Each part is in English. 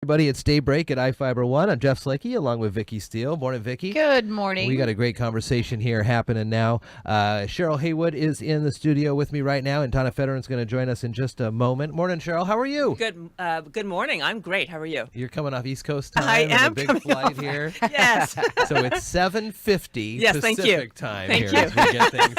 Everybody, it's Daybreak at iFiber One. I'm Jeff Slakey along with Vicki Steele. Morning, Vicki. Good morning. We got a great conversation here happening now. Cheryl Heywood is in the studio with me right now, and Donna Feddern is going to join us in just a moment. Morning, Cheryl. How are you? Good morning. I'm great. How are you? You're coming off East Coast time. I am a big coming flight off. here. Yes. So it's 7:50 Yes, thank you. Pacific time Thank here you. as we get things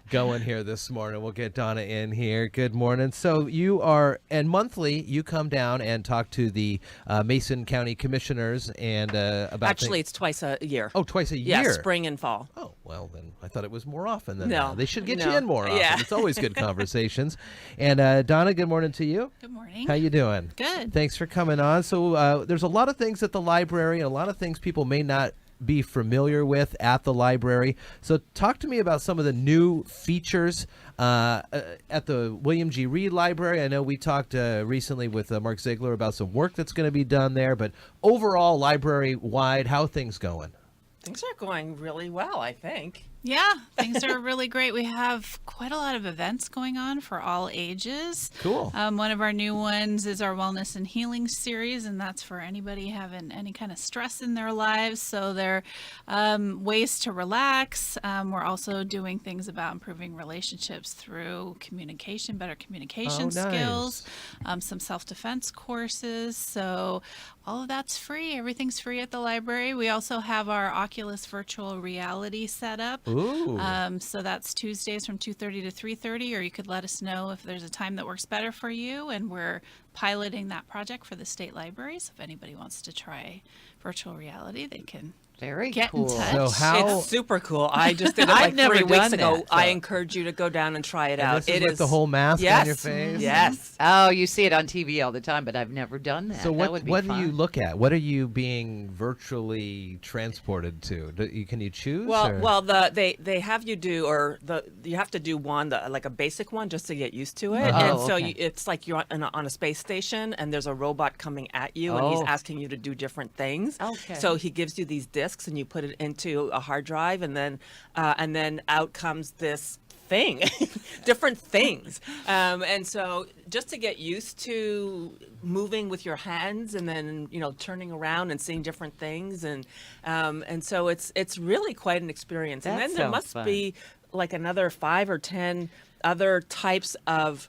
going here this morning. We'll get Donna in here. Good morning. So you are, and monthly, you come down and talk to the Mason County Commissioners and about Actually, it's twice a year. Oh, twice a Yeah, year. spring and fall. Oh, well, then I thought it was more often than No. that. They should get No. you in more often. Yeah. It's always good conversations. And Donna, good morning to you. Good morning. How you doing? Good. Thanks for coming on. So there's a lot of things at the library, and a lot of things people may not be familiar with at the library. So talk to me about some of the new features at the William G. Reed Library. I know we talked recently with Mark Ziegler about some work that's going to be done there, but overall, library-wide, how are things going? Things are going really well, I think. Yeah, things are really great. We have quite a lot of events going on for all ages. Cool. One of our new ones is our Wellness and Healing series, and that's for anybody having any kind of stress in their lives. So there are ways to relax. We're also doing things about improving relationships through communication, better communication skills, some self-defense courses. So all of that's free. Everything's free at the library. We also have our Oculus virtual reality set up. Ooh. So that's Tuesdays from 2:30 to 3:30, or you could let us know if there's a time that works better for you. And we're piloting that project for the state libraries. If anybody wants to try virtual reality, they can get in touch. So how? It's super cool. I just did it I've like 3 weeks ago. that, I encourage you to go down and try it out. This is with the whole mask on your face? Yes. Oh, you see it on TV all the time, but I've never done that. So That would be what do fun. you look at? What are you being virtually transported to? Can you choose? Well, they have you do, you have to do one, like a basic one, just to get used to it. Uh-huh. And Oh, so okay. it's like you're on a space station, and there's a robot coming at you, and he's Oh. asking you to do different things. Okay. So he gives you these discs, and you put it into a hard drive, and then out comes this thing, different things. And so just to get used to moving with your hands, and then turning around and seeing different things, and so it's really quite an experience. That And then there sounds must fun. be like another 5 or 10 other types of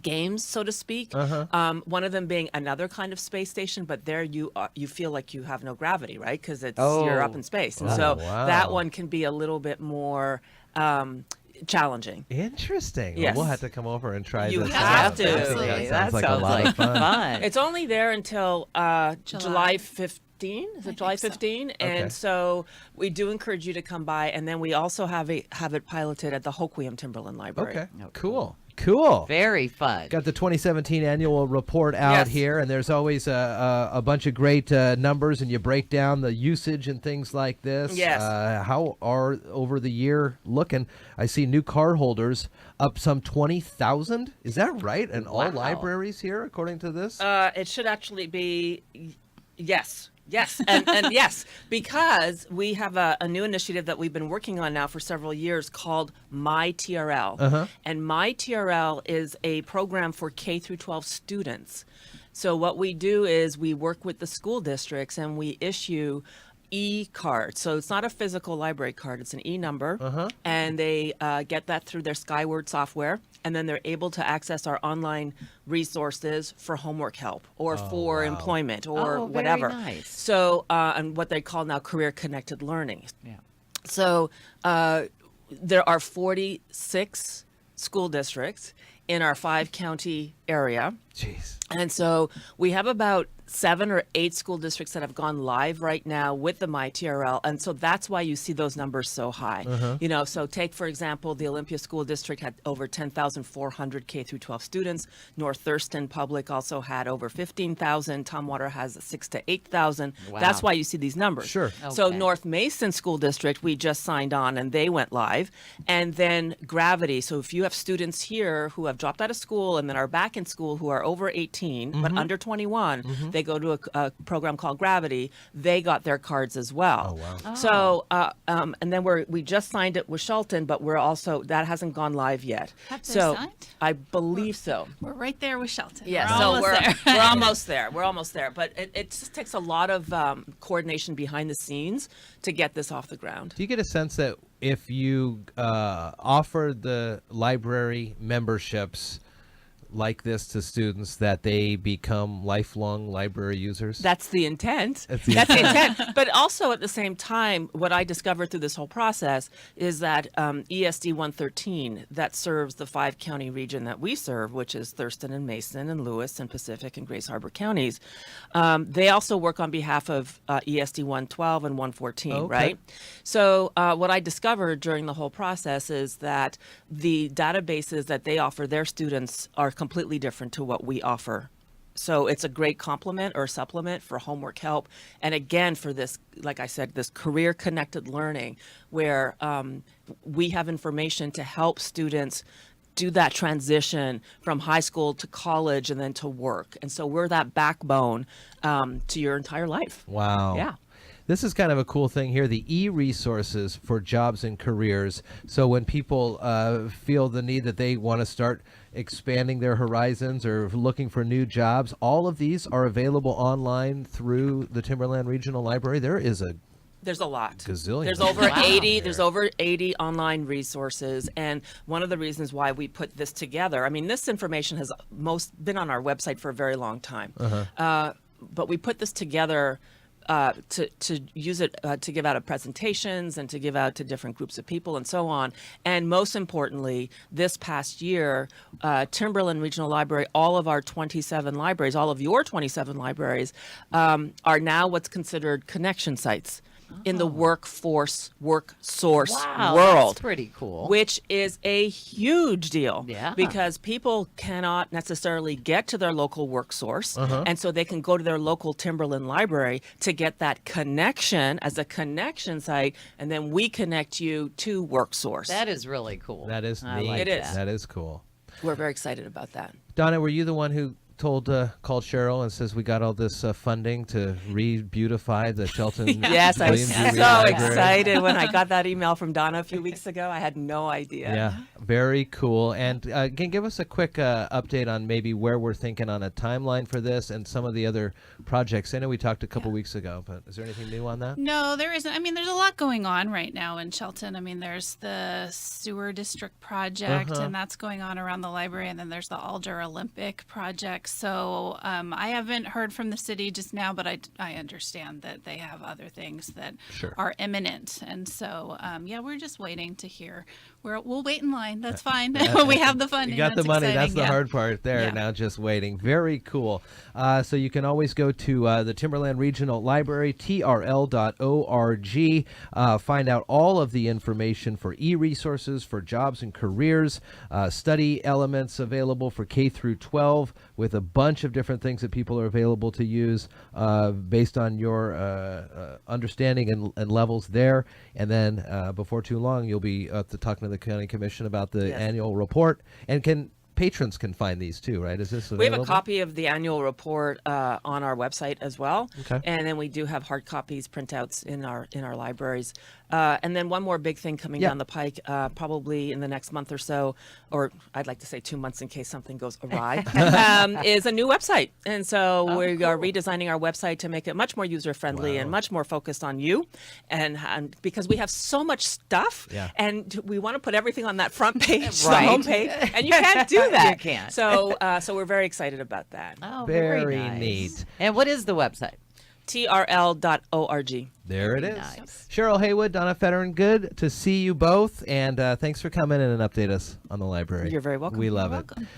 games, so to speak. One of them being another kind of space station, but there you feel like you have no gravity, right? Because you're up in space, and so wow. that one can be a little bit more challenging. Interesting. Well, Yes. we'll have to come over and try You this. have out. to. That Absolutely. sounds like a sounds lot like of fun. fun. It's only there until July 15. Is I it July think so. 15? Okay. And so we do encourage you to come by, and then we also have it piloted at the Hoquiam Timberland Library. Okay. Oh, Cool. Very fun. Got the 2017 annual report out Yes. here, and there's always a bunch of great numbers, and you break down the usage and things like this. Yes. How are over the year looking? I see new card holders up some 20,000. Is that right? In all Wow. libraries here, according to this? It should actually be yes. Yes, and yes, because we have a new initiative that we've been working on now for several years called MyTRL. And MyTRL is a program for K through 12 students. So what we do is we work with the school districts, and we issue e-cards. So it's not a physical library card, it's an e-number, and they get that through their Skyward software, and then they're able to access our online resources for homework help or for employment or Oh, very whatever. nice. So, and what they call now career connected learning. Yeah. So there are 46 school districts in our 5-county area. Jeez. And so we have about 7 or 8 school districts that have gone live right now with the MyTRL. And so that's why you see those numbers so high. So take, for example, the Olympia School District had over 10,400 K through 12 students. North Thurston Public also had over 15,000. Tumwater has 6,000 to 8,000. Wow. That's why you see these numbers. Sure. So Okay. North Mason School District, we just signed on and they went live. And then Gravity. So if you have students here who have dropped out of school and then are back in school who are over 18 but under 21, they go to a program called Gravity, they got their cards as well. Oh, wow. So, and then we just signed it with Shelton, but we're also, that hasn't gone live yet. Have they So signed? I believe so. We're right there with Shelton. Yeah, we're so almost there. we're almost there. We're almost there. But it just takes a lot of coordination behind the scenes to get this off the ground. Do you get a sense that if you offer the library memberships like this to students, that they become lifelong library users? That's the intent. That's the intent. But also at the same time, what I discovered through this whole process is that ESD 113, that serves the 5-county region that we serve, which is Thurston and Mason and Lewis and Pacific and Grace Harbor counties, they also work on behalf of ESD 112 and 114, Okay. right? So what I discovered during the whole process is that the databases that they offer their students are completely different to what we offer. So it's a great complement or supplement for homework help. And again, for this, like I said, this career connected learning where we have information to help students do that transition from high school to college and then to work. And so we're that backbone to your entire life. Wow. Yeah. This is kind of a cool thing here, the e-resources for jobs and careers. So when people feel the need that they want to start expanding their horizons or looking for new jobs, all of these are available online through the Timberland Regional Library. There's a lot. Gazillion. There's over Wow. 80. There's over 80 online resources, and one of the reasons why we put this together. I mean, this information has been on our website for a very long time, but we put this together to use it to give out at presentations and to give out to different groups of people and so on. And most importantly, this past year, Timberland Regional Library, all of our 27 libraries, all of your 27 libraries, are now what's considered connection sites in the work source Wow, world. that's pretty cool. Which is a huge deal. Yeah. Because people cannot necessarily get to their local work source. And so they can go to their local Timberland library to get that connection as a connection site. And then we connect you to work source. That is really cool. That is I neat. like It is. that. That is cool. We're very excited about that. Donna, were you the one who called Cheryl and says we got all this funding to re-beautify the Shelton Yes, I was William G. so Library? excited when I got that email from Donna a few weeks ago. I had no idea. Yeah, very cool. And can you give us a quick update on maybe where we're thinking on a timeline for this and some of the other projects? I know we talked a couple weeks ago, but is there anything new on that? No, there isn't. I mean, there's a lot going on right now in Shelton. I mean, there's the sewer district project, and that's going on around the library, and then there's the Alder Olympic project. So I haven't heard from the city just now, but I understand that they have other things that Sure. are imminent. And so, yeah, we're just waiting to hear. We'll wait in line. That's fine. We have the funding. You got the That's money. That's exciting. the Yeah. hard part there. Yeah. Now just waiting. Very cool. So you can always go to the Timberland Regional Library, trl.org. Find out all of the information for e-resources for jobs and careers, study elements available for K through 12 with a bunch of different things that people are available to use based on your understanding and levels there. And then before too long, you'll be talking to the County Commission about the Yes. annual report. And patrons can find these too, right? Is this We have available? a copy of the annual report on our website as well. Okay. And then we do have hard copies, printouts in our libraries. And then one more big thing coming Yeah. down the pike, probably in the next month or so, or I'd like to say 2 months in case something goes awry, is a new website. And so we are redesigning our website to make it much more user-friendly and much more focused on you. And because we have so much stuff, Yeah. and we want to put everything on that front page, Right. the homepage, and you can't do that. You can't. So we're very excited about that. Oh, Very nice. neat. And what is the website? trl.org. There it is. Nice. Cheryl Heywood, Donna Feddern, good to see you both. And thanks for coming in and update us on the library. You're very welcome. We love You're it. welcome.